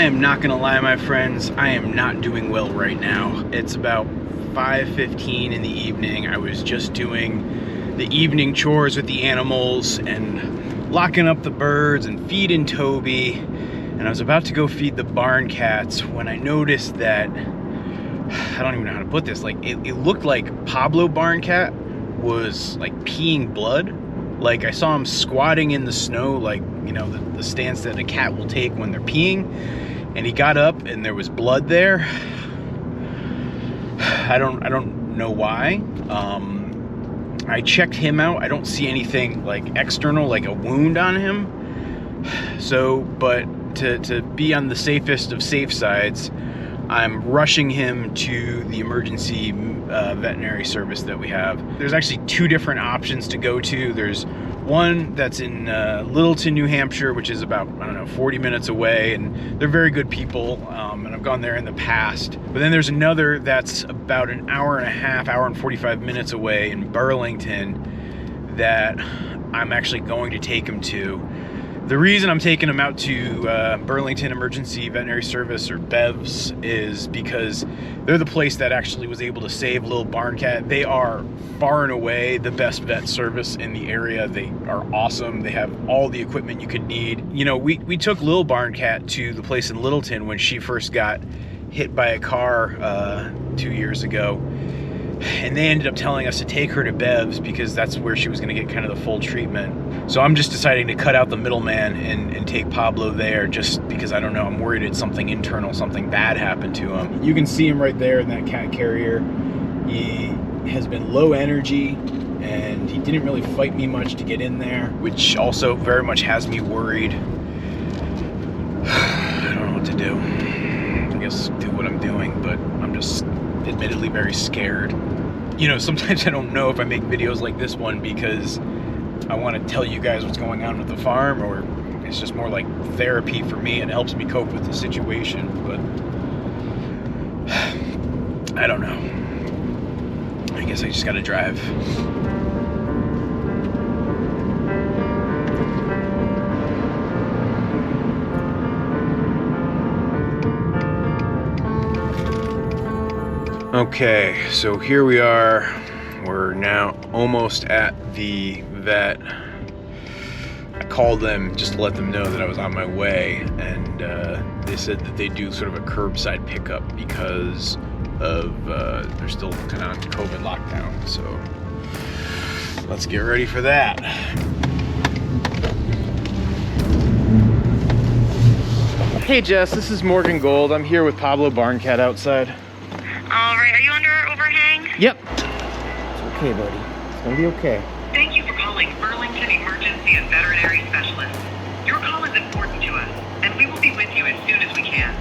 I am not gonna lie, my friends, I am not doing well right now. It's about 5:15 in the evening. I was just doing the evening chores with the animals and locking up the birds and feeding Toby. And I was about to go feed the barn cats when I noticed that, I don't even know how to put this, like it looked like Pablo barn cat was like peeing blood. Like I saw him squatting in the snow, like, you know, the stance that a cat will take when they're peeing. And he got up and there was blood there. I don't know why. I checked him out. I don't see anything like external, like a wound on him. So, but to be on the safest of safe sides, I'm rushing him to the emergency veterinary service that we have. There's actually two different options to go to. There's one that's in Littleton, New Hampshire, which is about, I don't know, 40 minutes away, and they're very good people, and I've gone there in the past. But then there's another that's about an hour and a half, hour and 45 minutes away in Burlington that I'm actually going to take him to. The reason I'm taking him out to Burlington Emergency Veterinary Service, or BEVS, is because they're the place that actually was able to save Lil Barn Cat. They are far and away the best vet service in the area. They are awesome. They have all the equipment you could need. You know, we took Lil Barn Cat to the place in Littleton when she first got hit by a car 2 years ago. And they ended up telling us to take her to BEVS because that's where she was going to get kind of the full treatment. So I'm just deciding to cut out the middleman and take Pablo there, just because, I don't know, I'm worried it's something internal, something bad happened to him. You can see him right there in that cat carrier. He has been low energy and he didn't really fight me much to get in there, which also very much has me worried. I don't know what to do. I guess do what I'm doing, but I'm just admittedly very scared. You know, sometimes I don't know if I make videos like this one because I want to tell you guys what's going on with the farm, or it's just more like therapy for me and it helps me cope with the situation. But I don't know. I guess I just gotta drive. Okay, so here we are. We're now almost at the vet. I called them just to let them know that I was on my way, and they said that they do sort of a curbside pickup because of they're still kind of on COVID lockdown. So let's get ready for that. Hey Jess, this is Morgan Gold. I'm here with Pablo Barn Cat outside. All right, are you under overhang? Yep. It's okay, buddy. It's gonna be okay. Thank you for calling Burlington Emergency and Veterinary Specialist. Your call is important to us, and we will be with you as soon as we can.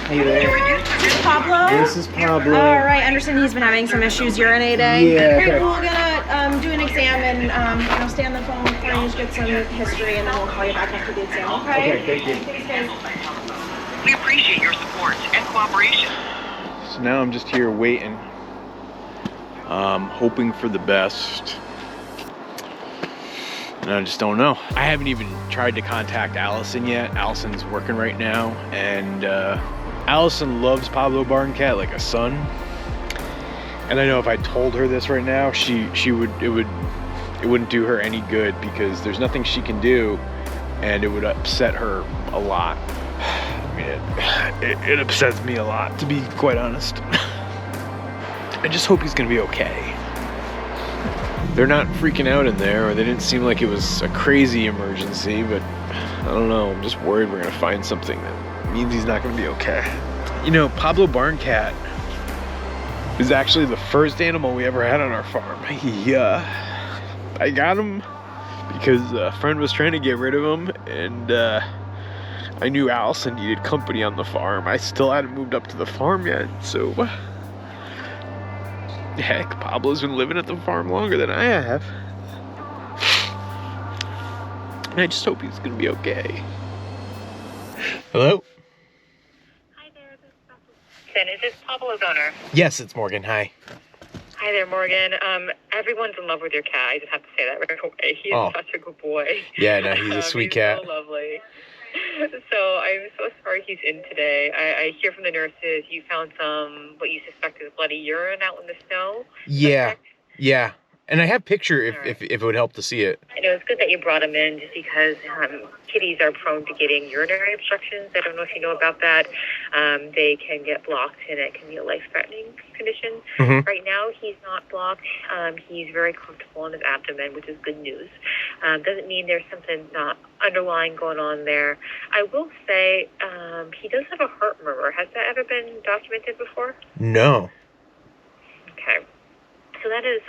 Hey there. Is this Pablo? This is Pablo. All right, I understand he's been having some issues urinating. Yeah. Okay, we're gonna do an exam and you know, stay on the phone with you, just get some history, and then we'll call you back after the exam. Okay? Okay, thank you. Thanks, guys. We appreciate your support and cooperation. So now I'm just here waiting, hoping for the best. And I just don't know. I haven't even tried to contact Allison yet. Allison's working right now, and Allison loves Pablo Barn Cat like a son. And I know if I told her this right now, it wouldn't do her any good, because there's nothing she can do, and it would upset her a lot. I mean, it upsets me a lot, to be quite honest. I just hope he's gonna be okay. They're not freaking out in there, or they didn't seem like it was a crazy emergency, but I don't know, I'm just worried we're gonna find something that means he's not gonna be okay. You know, Pablo Barn Cat is actually the first animal we ever had on our farm. I got him because a friend was trying to get rid of him, and I knew Allison needed company on the farm. I still hadn't moved up to the farm yet, so heck, Pablo's been living at the farm longer than I have. And I just hope he's gonna be okay. Hello? Hi there, this is Bethel. Is this Pablo's owner? Yes, it's Morgan. Hi. Hi Hi there, Morgan. Everyone's in love with your cat. I just have to say that right away. He is such a good boy. Yeah, no, he's a sweet cat. So lovely. So I'm so sorry he's in today. I hear from the nurses you found what you suspect is bloody urine out in the snow. Yeah. And I have picture if it would help to see it. I know it's good that you brought him in just because kitties are prone to getting urinary obstructions. I don't know if you know about that. They can get blocked and it can be a life-threatening condition. Mm-hmm. Right now, he's not blocked. He's very comfortable in his abdomen, which is good news. Doesn't mean there's something not underlying going on there. I will say he does have a heart murmur. Has that ever been documented before? No. Okay. So that is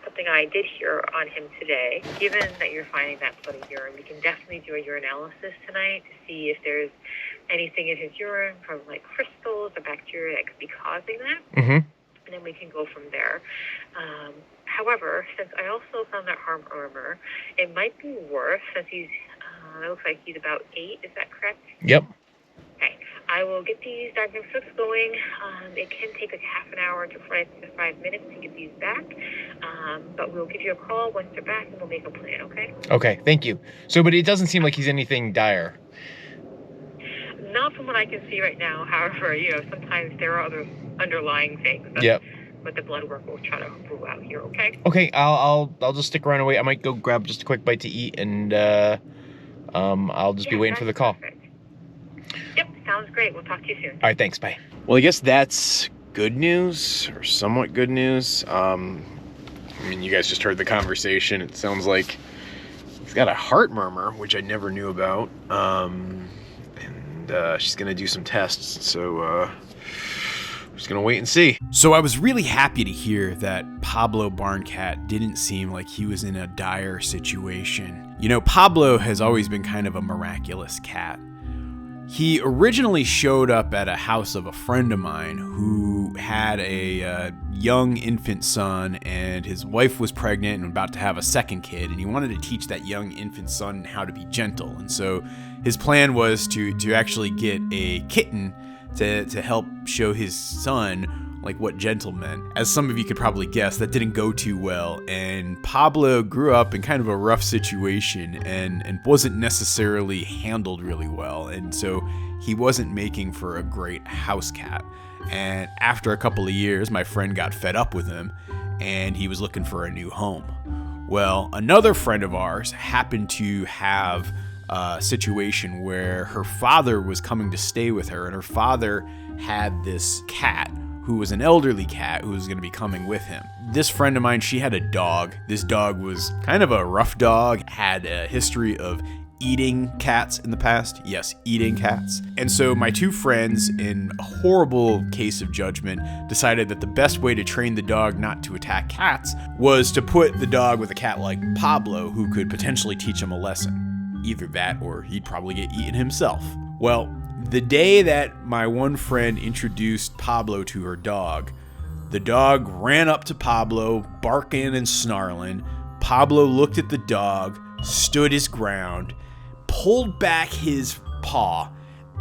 something I did hear on him today. Given that you're finding that bloody urine, we can definitely do a urinalysis tonight to see if there's anything in his urine from like crystals or bacteria that could be causing that. Mm-hmm. And then we can go from there. However, since I also found that heart murmur, it might be worse since it looks like he's about 8. Is that correct? Yep. Okay. I will get these diagnostics going. It can take like half an hour to 5 minutes to get these back. But we'll give you a call once they're back and we'll make a plan, okay? Okay, thank you. So, but it doesn't seem like he's anything dire. Not from what I can see right now. However, sometimes there are other underlying things. Yep. But the blood work will try to rule out here, okay? Okay, I'll just stick around and wait. I might go grab just a quick bite to eat and I'll just be waiting for the call. Perfect. Yep, sounds great. We'll talk to you soon. All right, thanks. Bye. Well, I guess that's good news, or somewhat good news. I mean, you guys just heard the conversation. It sounds like he's got a heart murmur, which I never knew about. And she's gonna do some tests, so we're just gonna wait and see. So I was really happy to hear that Pablo Barncat didn't seem like he was in a dire situation. You know, Pablo has always been kind of a miraculous cat. He originally showed up at a house of a friend of mine who had a young infant son, and his wife was pregnant and about to have a second kid, and he wanted to teach that young infant son how to be gentle. And so his plan was to actually get a kitten to help show his son like what gentle meant. As some of you could probably guess, that didn't go too well, and Pablo grew up in kind of a rough situation and wasn't necessarily handled really well, and so he wasn't making for a great house cat. And after a couple of years, my friend got fed up with him and he was looking for a new home. Well, another friend of ours happened to have a situation where her father was coming to stay with her, and her father had this cat who was an elderly cat who was going to be coming with him. This friend of mine, she had a dog. This dog was kind of a rough dog, had a history of eating cats in the past. Yes, eating cats. And so my two friends, in a horrible case of judgment, decided that the best way to train the dog not to attack cats was to put the dog with a cat like Pablo, who could potentially teach him a lesson. Either that or he'd probably get eaten himself. Well, the day that my one friend introduced Pablo to her dog, the dog ran up to Pablo, barking and snarling. Pablo looked at the dog, stood his ground, pulled back his paw,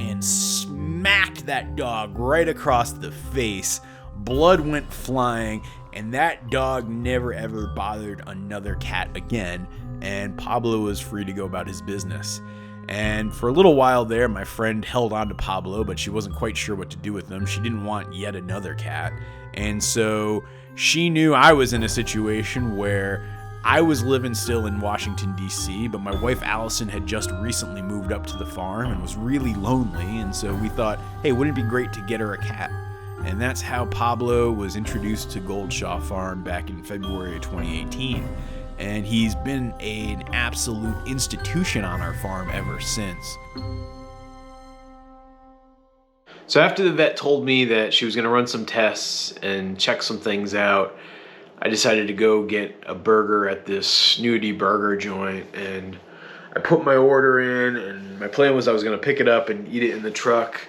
and smacked that dog right across the face. Blood went flying, and that dog never ever bothered another cat again, and Pablo was free to go about his business. And for a little while there, my friend held on to Pablo, but she wasn't quite sure what to do with him. She didn't want yet another cat. And so she knew I was in a situation where I was living still in Washington, D.C., but my wife Allison had just recently moved up to the farm and was really lonely. And so we thought, hey, wouldn't it be great to get her a cat? And that's how Pablo was introduced to Goldshaw Farm back in February of 2018. And he's been an absolute institution on our farm ever since. So after the vet told me that she was going to run some tests and check some things out, I decided to go get a burger at this Nudie burger joint, and I put my order in, and my plan was I was going to pick it up and eat it in the truck.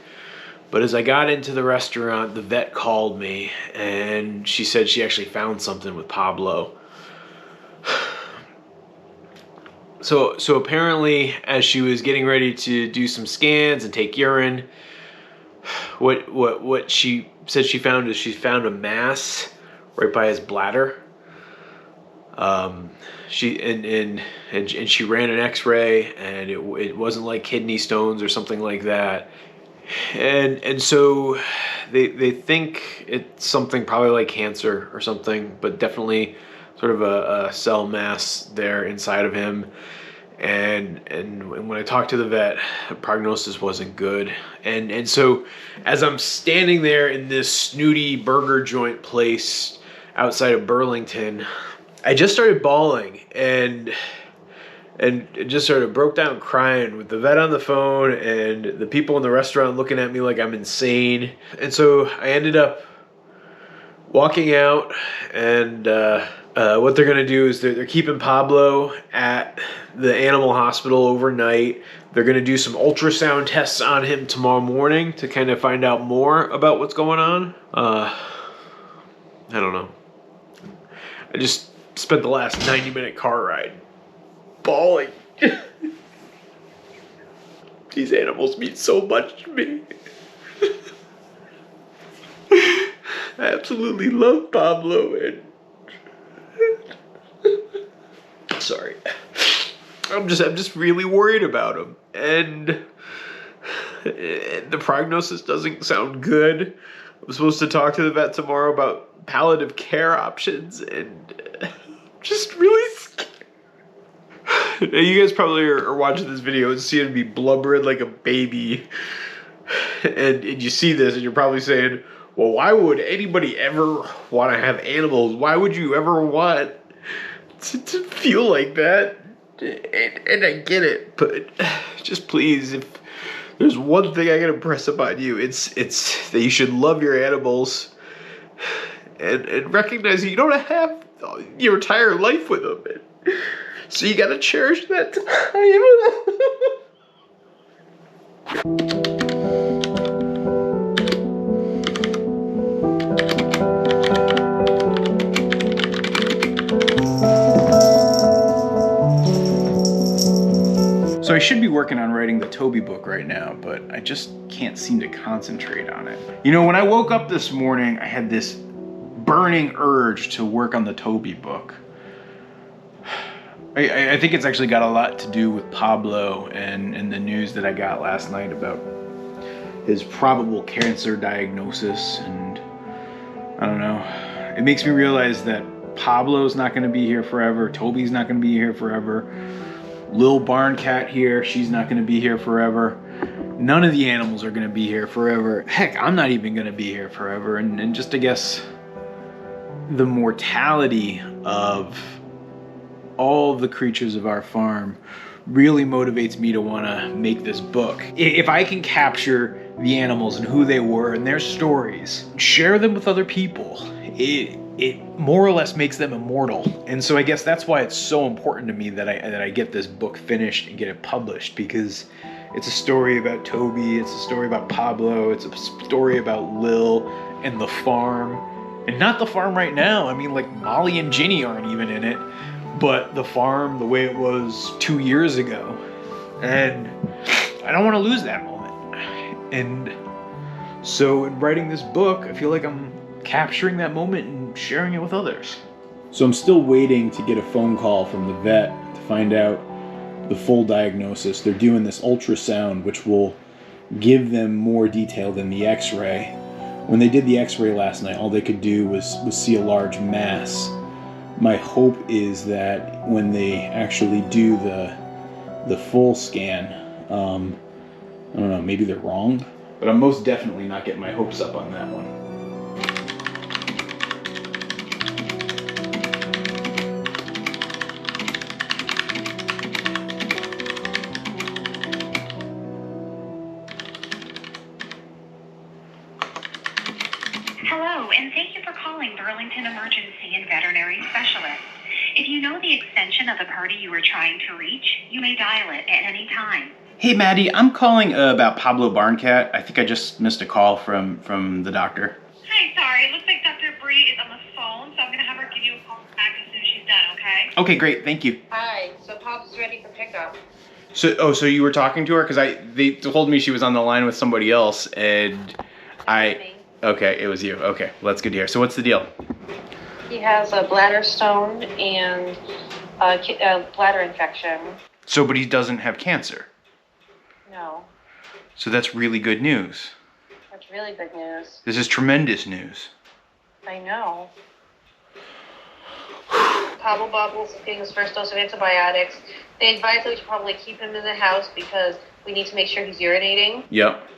But as I got into the restaurant, the vet called me, and she said she actually found something with Pablo. So apparently, as she was getting ready to do some scans and take urine, what she said she found is she found a mass right by his bladder. She ran an X-ray, and it wasn't like kidney stones or something like that. And so they think it's something probably like cancer or something, but definitely sort of a cell mass there inside of him. And when I talked to the vet, the prognosis wasn't good. And so as I'm standing there in this snooty burger joint place outside of Burlington, I just started bawling and just sort of broke down crying with the vet on the phone and the people in the restaurant looking at me like I'm insane. And so I ended up walking out, and what they're gonna do is they're keeping Pablo at the animal hospital overnight. They're gonna do some ultrasound tests on him tomorrow morning to kind of find out more about what's going on. I don't know. I just spent the last 90-minute car ride bawling. These animals mean so much to me. I absolutely love Pablo, and sorry, I'm just really worried about him, and the prognosis doesn't sound good. I'm supposed to talk to the vet tomorrow about palliative care options, and I'm just really scared. Now, you guys probably are watching this video and seeing me blubbering like a baby, and you see this and you're probably saying, well, why would anybody ever want to have animals? Why would you ever want to feel like that? And I get it, but just please, if there's one thing I can impress upon you, it's that you should love your animals and recognize that you don't have your entire life with them. So you gotta cherish that time. So I should be working on writing the Toby book right now, but I just can't seem to concentrate on it. You know, when I woke up this morning, I had this burning urge to work on the Toby book. I think it's actually got a lot to do with Pablo and the news that I got last night about his probable cancer diagnosis, and I don't know. It makes me realize that Pablo's not going to be here forever. Toby's not going to be here forever. Lil Barn Cat here, she's not going to be here forever. None of the animals are going to be here forever. Heck, I'm not even going to be here forever. And just, I guess, the mortality of all the creatures of our farm really motivates me to want to make this book. If I can capture the animals and who they were and their stories, share them with other people, it more or less makes them immortal. And so I guess that's why it's so important to me that I get this book finished and get it published, because it's a story about Toby, it's a story about Pablo, it's a story about Lil and the farm. And not the farm right now. I mean, like, Molly and Ginny aren't even in it, but the farm the way it was 2 years ago. And I don't want to lose that moment. And so in writing this book, I feel like I'm capturing that moment and sharing it with others. So I'm still waiting to get a phone call from the vet to find out the full diagnosis. They're doing this ultrasound, which will give them more detail than the x-ray. When they did the x-ray last night, all they could do was see a large mass. My hope is that when they actually do the full scan, I don't know, maybe they're wrong, but I'm most definitely not getting my hopes up on that one. Hello, and thank you for calling Burlington Emergency and Veterinary Specialist. If you know the extension of the party you are trying to reach, you may dial it at any time. Hey, Maddie, I'm calling about Pablo Barncat. I think I just missed a call from the doctor. Hi, sorry. It looks like Dr. Bree is on the phone, so I'm going to have her give you a call back as soon as she's done, okay? Okay, great. Thank you. Hi, so Pablo's ready for pickup. So you were talking to her? Because they told me she was on the line with somebody else, and Me. Okay, it was you. Okay, well, that's good to hear. So what's the deal? He has a bladder stone and a bladder infection. So, but he doesn't have cancer. No, So that's really good news. that's really good news. This is tremendous news. I know. Pablo was getting his first dose of antibiotics. They advise that we should probably keep him in the house because we need to make sure he's urinating. Yep.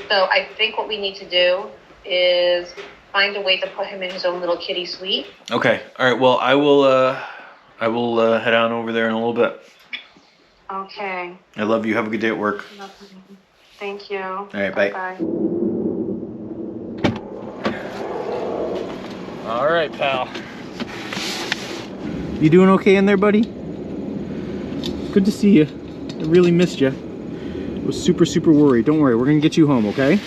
So I think what we need to do is find a way to put him in his own little kitty suite. Okay. All right. Well, I will head on over there in a little bit. Okay. I love you. Have a good day at work. Thank you. All right, bye. Bye. All right, pal. You doing okay in there, buddy? Good to see you. I really missed you. I was super, super worried. Don't worry, we're gonna get you home, okay?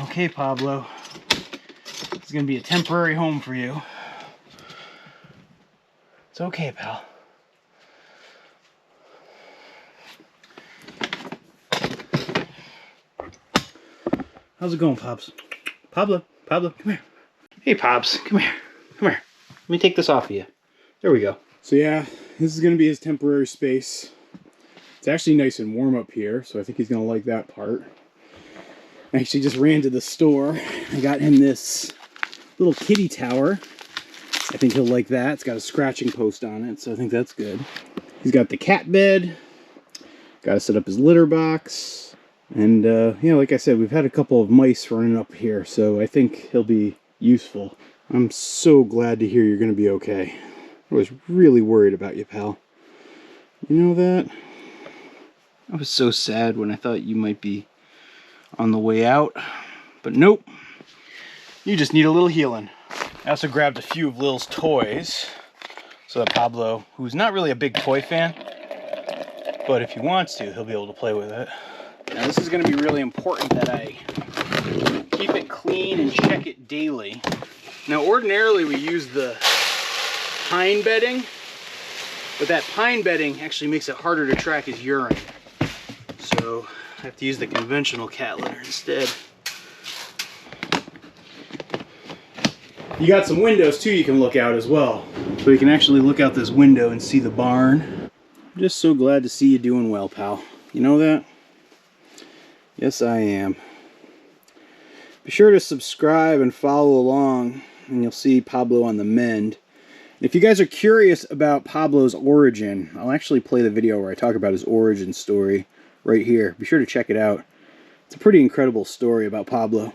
Okay, Pablo. It's gonna be a temporary home for you. It's okay, pal. How's it going, Pops? Pablo, come here. Hey, Pops, come here. Come here. Let me take this off of you. There we go. So yeah, this is going to be his temporary space. It's actually nice and warm up here, so I think he's going to like that part. I actually just ran to the store. I got him this little kitty tower. I think he'll like that. It's got a scratching post on it, so I think that's good. He's got the cat bed. Got to set up his litter box. And, yeah, like I said, we've had a couple of mice running up here, so I think he'll be useful. I'm so glad to hear you're going to be okay. I was really worried about you, pal. You know that? I was so sad when I thought you might be on the way out, but nope. You just need a little healing. I also grabbed a few of Lil's toys so that Pablo, who's not really a big toy fan, but if he wants to, he'll be able to play with it. Now this is going to be really important that I keep it clean and check it daily. Now ordinarily we use the pine bedding, but that pine bedding actually makes it harder to track his urine. So I have to use the conventional cat litter instead. You got some windows too you can look out as well. So you can actually look out this window and see the barn. I'm just so glad to see you doing well, pal. You know that? Yes, I am. Be sure to subscribe and follow along, and you'll see Pablo on the mend. If you guys are curious about Pablo's origin, I'll actually play the video where I talk about his origin story right here. Be sure to check it out. It's a pretty incredible story about Pablo.